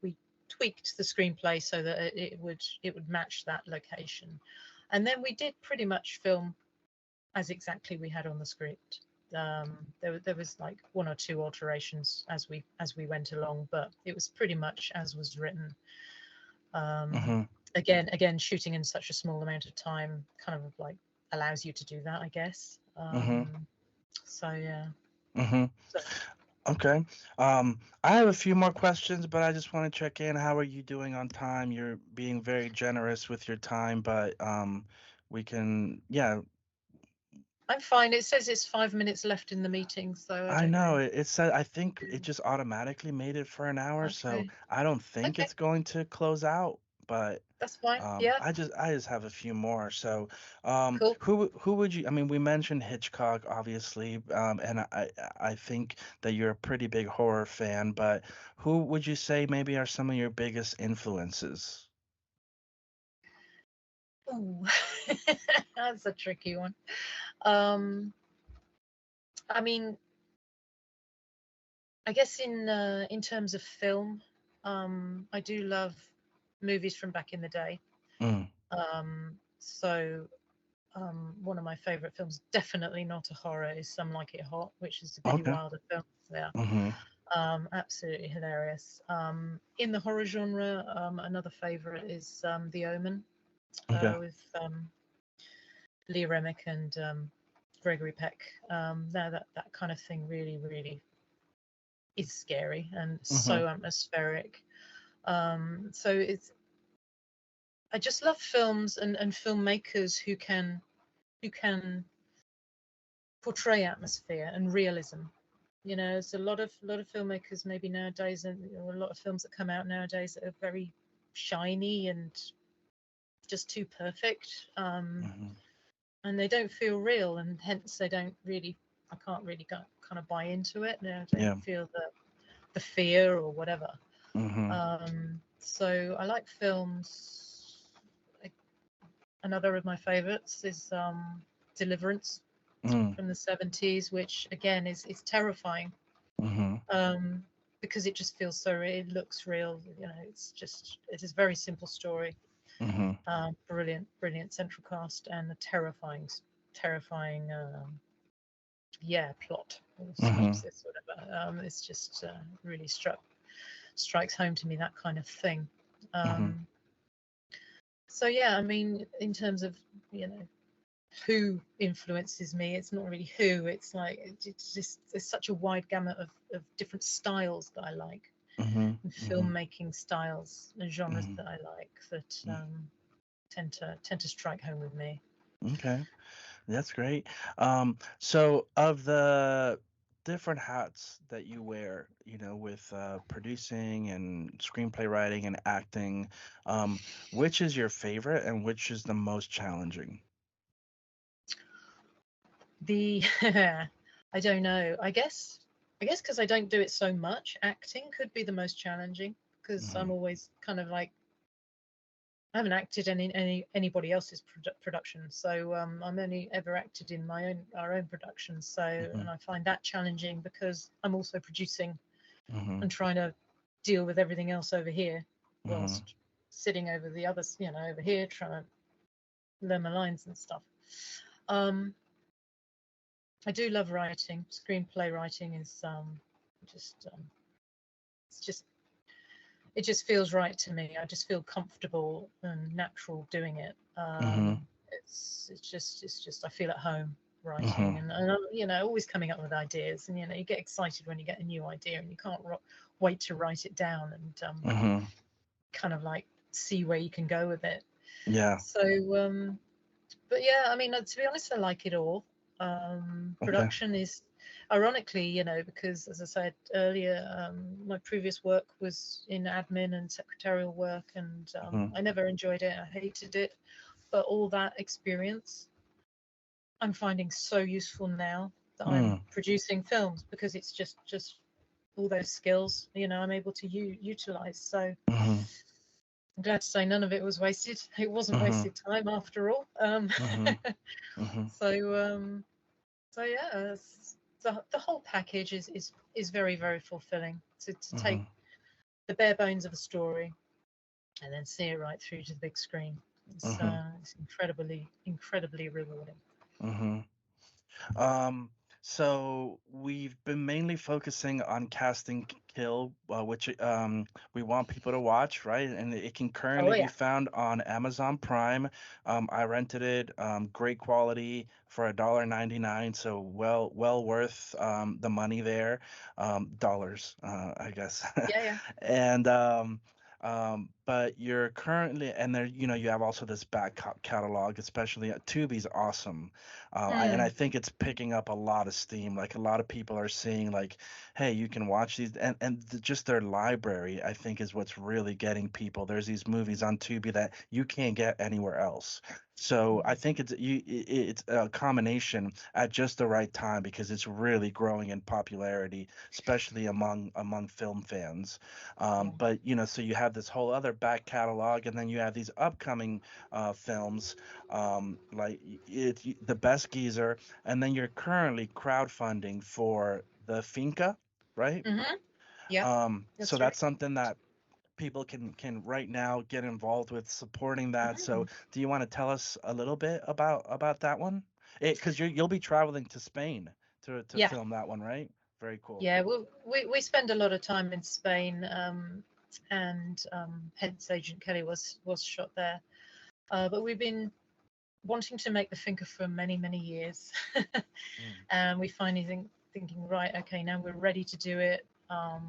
tweaked the screenplay so that it would match that location, and then we did pretty much film as exactly we had on the script. There was like one or two alterations as we went along, but it was pretty much as was written. Um, Mm-hmm. again, shooting in such a small amount of time kind of like allows you to do that, I guess. Mm-hmm. So yeah. Mm-hmm. So Okay. I have a few more questions, but I just want to check in. How are you doing on time? You're being very generous with your time, but we can, yeah, I'm fine. It says it's 5 minutes left in the meeting, so I I don't know know. it said I think it Mm. just automatically made it for an hour, so Okay. I don't think Okay. it's going to close out, but That's fine. Yeah. I just have a few more. So, Cool. who would you? I mean, we mentioned Hitchcock, obviously, and I think that you're a pretty big horror fan, but who would you say maybe are some of your biggest influences? Ooh. That's a tricky one. Um, I mean, I guess in terms of film, I do love movies from back in the day. Mm, So one of my favorite films, definitely not a horror, is Some Like It Hot, which is a Billy okay. Wilder film. Yeah, Mm-hmm. absolutely hilarious. In the horror genre, another favorite is The Omen, Okay. with Lee Remick and Gregory Peck. That kind of thing really, really is scary and Mm-hmm. so atmospheric. So I just love films and filmmakers who can portray atmosphere and realism. There's a lot of filmmakers maybe nowadays, and a lot of films that come out nowadays that are very shiny and just too perfect, Mm-hmm. and they don't feel real, and hence they don't really. I can't really kind of buy into it. I don't Yeah. feel the fear or whatever. Mm-hmm. So I like films. Like, another of my favorites is Deliverance Mm-hmm. from the 70s, which again is terrifying, Mm-hmm. um, because it just feels so real. It looks real. It is a very simple story. Mm-hmm. Brilliant central cast and a terrifying, yeah, plot or Mm-hmm. synopsis, whatever. It's just really strikes home to me, that kind of thing. Mm-hmm. Um, so yeah, I mean, in terms of you know who influences me. It's not really who. It's like it's just there's such a wide gamut of different styles that I like, Mhm. and Mhm. filmmaking styles and genres Mhm. that I like that tend to strike home with me. Okay. That's great. So of the different hats that you wear, with producing and screenplay writing and acting, which is your favorite and which is the most challenging? The I don't know. I guess because I don't do it so much, acting could be the most challenging because I'm Hmm. always kind of like I haven't acted in anybody else's production, so I'm only ever acted in our own production. So, Hmm. and I find that challenging because I'm also producing Hmm. and trying to deal with everything else over here, Hmm. whilst sitting over the others, over here trying to learn my lines and stuff. Um, I do love writing. Screenplay writing is just it's just it just feels right to me. I just feel comfortable and natural doing it. Hmm. It's just I feel at home writing, Hmm. and always coming up with ideas, and you get excited when you get a new idea, and you can't wait to write it down and Hmm. kind of like see where you can go with it. Yeah. So, but yeah, I mean, to be honest, I like it all. Okay. Production is, ironically, because as I said earlier, my previous work was in admin and secretarial work, and Hmm. I never enjoyed it. I hated it, but all that experience I'm finding so useful now that I'm Mm. producing films because it's just all those skills, I'm able to utilize. So Hmm. I'm glad to say none of it was wasted. It wasn't Hmm. wasted time after all. Hmm. Hmm. So so yeah, the whole package is very very fulfilling to take Hmm. the bare bones of a story and then see it right through to the big screen. Hmm. It's incredibly rewarding. Hmm. Um, so we've been mainly focusing on casting Kill, which we want people to watch, right? And it can Oh currently be yeah. found on Amazon Prime. I rented it, great quality for $1.99, so well worth the money there, dollars, I guess. Yeah, yeah. And but you're currently, and there, you have also this back catalog, especially Tubi's awesome. And I Mm, think it's picking up a lot of steam. Like a lot of people are seeing, like, hey, you can watch these, and just their library, I think, is what's really getting people. There's these movies on Tubi that you can't get anywhere else. So I mm, think it's a combination at just the right time because it's really growing in popularity, especially among film fans. yeah. But so you have this whole other back catalog, and then you have these upcoming films, like the Best Geezer, and then you're currently crowdfunding for the Finca, right? Hmm. Yeah, So that's that's right. something that people can right now get involved with supporting that. So Mm. do you want to tell us a little bit about that one? Because you'll be traveling to Spain to Yeah, film that one, right? Very cool. yeah. Well, we spend a lot of time in Spain, and hence Agent Kelly was shot there. But we've been wanting to make the Finca for many many years, Mm, and we finally thinking right, okay, now we're ready to do it.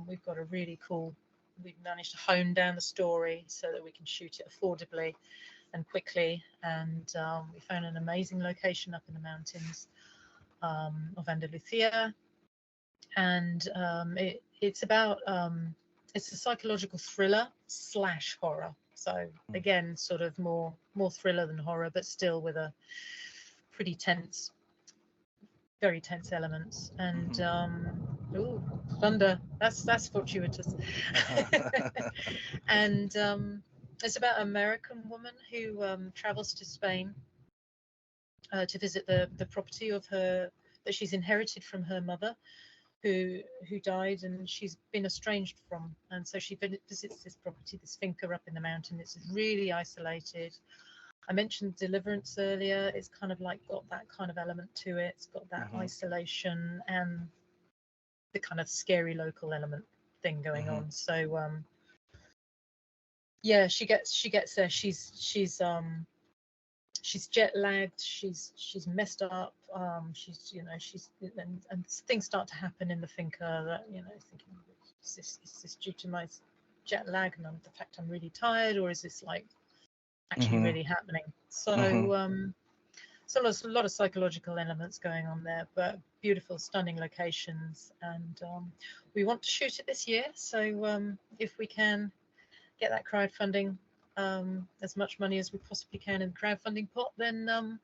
We've got a really cool. We've managed to hone down the story so that we can shoot it affordably and quickly. And we found an amazing location up in the mountains of Andalusia, and it's a psychological thriller slash horror. So mm, again, sort of more thriller than horror, but still with a pretty tense, very tense elements. And mhm. ooh, thunder. That's fortuitous. And it's about an American woman who travels to Spain to visit the property of her that she's inherited from her mother, who died, and she's been estranged from. And so she visits this property, this finca up in the mountain. It's really isolated. I mentioned Deliverance earlier. It's kind of like got that kind of element to it. It's got that Mhm, isolation and the kind of scary local element thing going mhm, on. So yeah, she gets there. She's she's jet lagged, she's messed up, she's she's and things start to happen in the Finca that thinking, is this due to my jet lag and the fact I'm really tired, or is this like actually Mm-hmm. really happening? Mm-hmm. So there's a lot of psychological elements going on there, but beautiful, stunning locations, and we want to shoot it this year. So if we can get that crowdfunding, as much money as we possibly can in the crowdfunding pot, then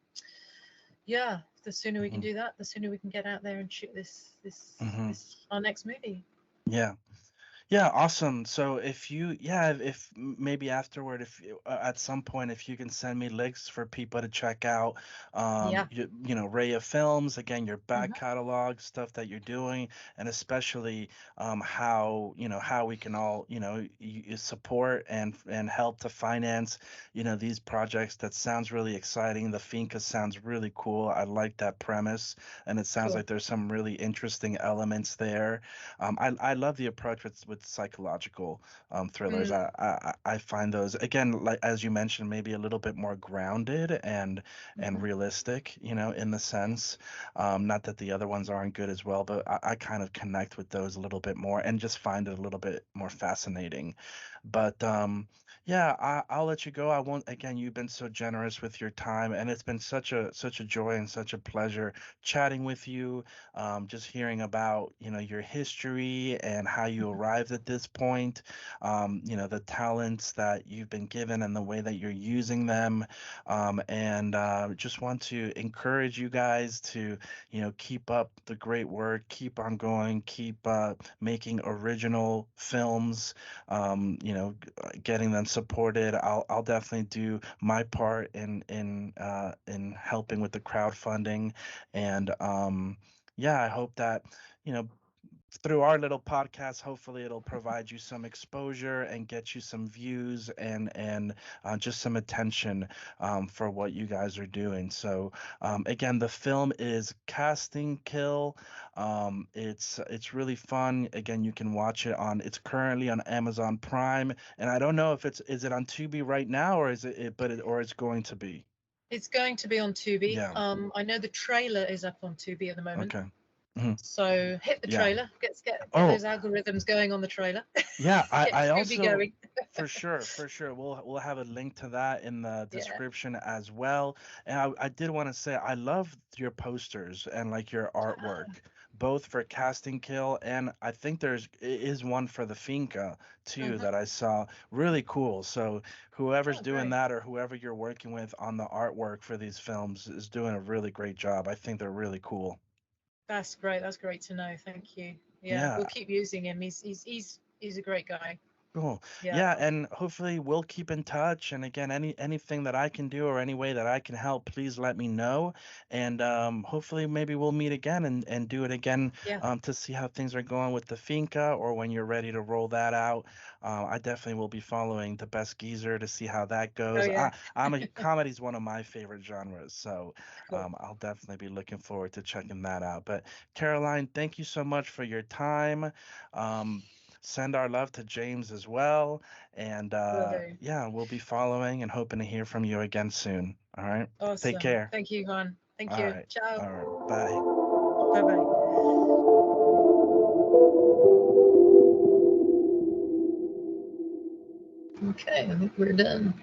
yeah, the sooner we can Mm-hmm. do that, the sooner we can get out there and shoot Mm-hmm. this our next movie. Yeah. Yeah, awesome. So if you, yeah, if maybe afterward, if at some point, if you can send me links for people to check out, Yeah. Raya Films, again, your back Hmm. catalog, stuff that you're doing, and especially how, how we can all, support and help to finance, these projects. That sounds really exciting. The Finca sounds really cool. I like that premise, and it sounds Cool. like there's some really interesting elements there. I love the approach with psychological thrillers. Mm, I find those again, like as you mentioned, maybe a little bit more grounded and hmm. realistic, in the sense. Not that the other ones aren't good as well, but I kind of connect with those a little bit more and just find it a little bit more fascinating. But yeah, I'll let you go. I won't. Again, you've been so generous with your time, and it's been such a joy and such a pleasure chatting with you, just hearing about your history and how you arrived at this point, the talents that you've been given and the way that you're using them, and just want to encourage you guys to keep up the great work, keep on going, keep making original films, getting them supported. I'll definitely do my part in helping with the crowdfunding, and yeah, I hope that, you know, through our little podcast, hopefully it'll provide you some exposure and get you some views and just some attention for what you guys are doing. So again, the film is Casting Kill. It's really fun. Again, you can watch it on. It's currently on Amazon Prime, and I don't know if is it on Tubi right now or is or it's going to be. It's going to be on Tubi. Yeah. I know the trailer is up on Tubi at the moment. Okay. Mhm. So hit the Yeah. trailer. Get Oh, those algorithms going on the trailer. yeah, Get I Tubi also going. for sure we'll have a link to that in the Yeah. description as well. And I did want to say I love your posters and like your artwork, Ah, both for Casting Kill and I think is one for the Finca too mhm. that I saw. Really cool. So whoever's Oh, doing great. that or whoever you're working with on the artwork for these films is doing a really great job. I think they're really cool. That's great. That's great to know. Thank you. Yeah, Yeah. we'll keep using him. He's a great guy. Cool. Yeah. Yeah, and hopefully we'll keep in touch. And again, anything that I can do or any way that I can help, please let me know. And hopefully maybe we'll meet again and do it again Yeah. to see how things are going with the Finca or when you're ready to roll that out. I definitely will be following The Best Geezer to see how that Oh goes. yeah. Comedy's one of my favorite genres, so Cool. I'll definitely be looking forward to checking that out. But Caroline, thank you so much for your time. Um, Send our love to James as well. And Will do. yeah, we'll be following and hoping to hear from you again soon. All right. Take Awesome. care. Thank you, Juan. Thank All you. right. Ciao. All right. Bye. Bye bye. Okay, I think we're done.